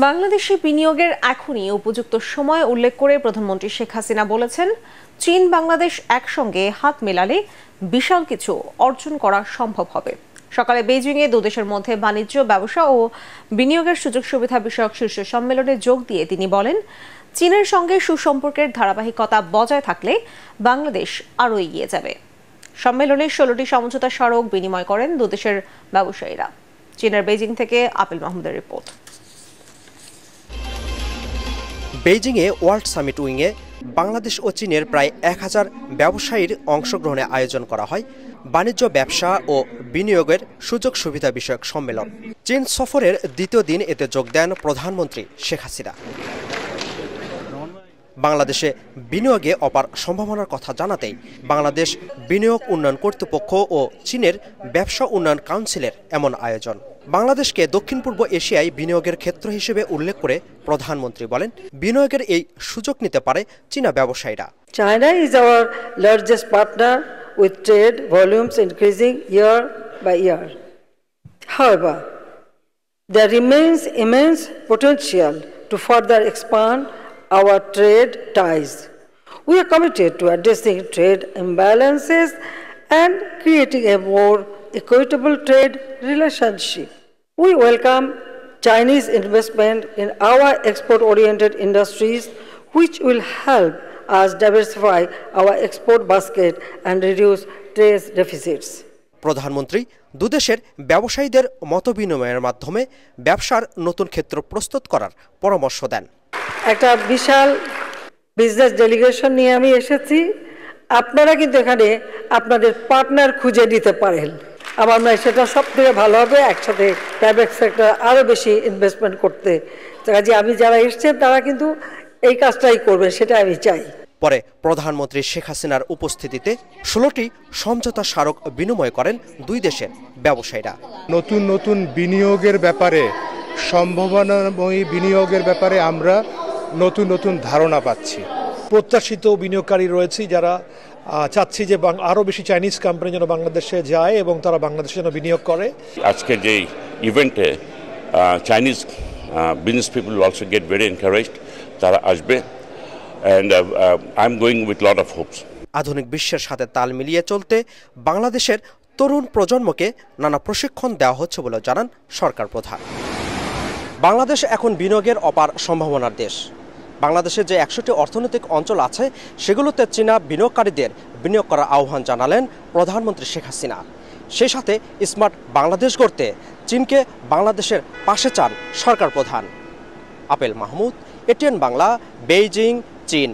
বাংলাদেশে বিনিয়োগের এখনই উপযুক্ত সময় উল্লেখ করে প্রধানমন্ত্রী শেখ হাসিনা বলেছেন, চীন বাংলাদেশ একসঙ্গে হাত মেলালে বিশাল কিছু অর্জন করা সম্ভব হবে। সকালে বেইজিংয়ে দুদেশের মধ্যে বাণিজ্য, ব্যবসা ও বিনিয়োগের সুযোগ সুবিধা বিষয়ক শীর্ষ সম্মেলনে যোগ দিয়ে তিনি বলেন, চীনের সঙ্গে সুসম্পর্কের ধারাবাহিকতা বজায় থাকলে বাংলাদেশ আরও এগিয়ে যাবে। সম্মেলনে 16টি সমঝোতা স্মারক বিনিময় করেন দুদেশের ব্যবসায়ীরা। চীনের বেইজিং থেকে আপিল মাহমুদের রিপোর্ট। বেইজিংয়ে ওয়ার্ল্ড সামিট উইংয়ে বাংলাদেশ ও চীনের প্রায় 1000 ব্যবসায়ীর অংশগ্রহণে আয়োজন করা হয় বাণিজ্য, ব্যবসা ও বিনিয়োগের সুযোগ সুবিধা বিষয়ক সম্মেলন। চীন সফরের দ্বিতীয় দিন এতে যোগ দেন প্রধানমন্ত্রী শেখ হাসিনা। বাংলাদেশে বিনিয়োগে অপার সম্ভাবনার কথা জানাতেই বাংলাদেশ বিনিয়োগ উন্নয়ন কর্তৃপক্ষ ও চীনের ব্যবসা উন্নয়ন কাউন্সিলের এমন আয়োজন। বাংলাদেশকে দক্ষিণ পূর্ব এশিয়ায় বিনিয়োগের ক্ষেত্র হিসেবে উল্লেখ করে প্রধানমন্ত্রী বলেন, বিনিয়োগের এই সুযোগ নিতে পারে চীনা ব্যবসায়ীরা। China is our largest partner with trade volumes increasing year by year. However, there remains immense potential to further expand our trade ties. We are committed to addressing trade imbalances and creating a more equitable trade relationship. We welcome Chinese investment in our export-oriented industries, which will help us diversify our export basket and reduce trade deficits. প্রধানমন্ত্রী দুদেশের ব্যবসায়ীদের মতবিনিময়ের মাধ্যমে ব্যবসার নতুন ক্ষেত্র প্রস্তুত করার পরামর্শ দেন। একটা বিশাল বিজনেস ডেলিগেশন নিয়ে আমি এসেছি। আপনারা কিন্তু এখানে আপনাদের পার্টনার খুঁজে নিতে পারেন। আমার মনে হয় সেটা সব থেকে ভালো হবে, একসাথে প্রাইভেট সেক্টর আরও বেশি ইনভেস্টমেন্ট করতে। কাজে আমি যারা এসছেন তারা কিন্তু এই কাজটাই করবেন, সেটা আমি চাই। পরে প্রধানমন্ত্রী শেখ হাসিনার উপস্থিতিতে 16টি সমঝোতা স্মারক বিনিময় করেন দুই দেশের ব্যবসায়ীরা। নতুন নতুন বিনিয়োগের ব্যাপারে, সম্ভাবনাময়ী বিনিয়োগের ব্যাপারে আমরা নতুন নতুন ধারণা পাচ্ছি। প্রত্যাশিত বিনিয়োগকারী রয়েছে যারা চাচ্ছি যে আরও বেশি চাইনিজ কোম্পানি যেন বাংলাদেশে যায় এবং তারা বাংলাদেশে যেন বিনিয়োগ করে। আজকে যে ইভেন্টে Chinese business people also get very encouraged, তারা আসবে and I'm going with lot of hopes. আধুনিক বিশ্বের সাথে তাল মিলিয়ে চলতে বাংলাদেশের তরুণ প্রজন্মকে নানা প্রশিক্ষণ দেওয়া হচ্ছে বলে জানান সরকার প্রধান। বাংলাদেশ এখন বিনিয়োগের অপার সম্ভাবনার দেশ। বাংলাদেশের যে 100টি অর্থনৈতিক অঞ্চল আছে সেগুলোতে চীনা বিনিয়োগকারীদের বিনিয়োগ করার আহ্বান জানালেন প্রধানমন্ত্রী শেখ হাসিনা। সেই সাথে স্মার্ট বাংলাদেশ গড়তে চীনকে বাংলাদেশের পাশে চান সরকার প্রধান। Appeal Mahmud, ATN Bangla, Beijing, চীন।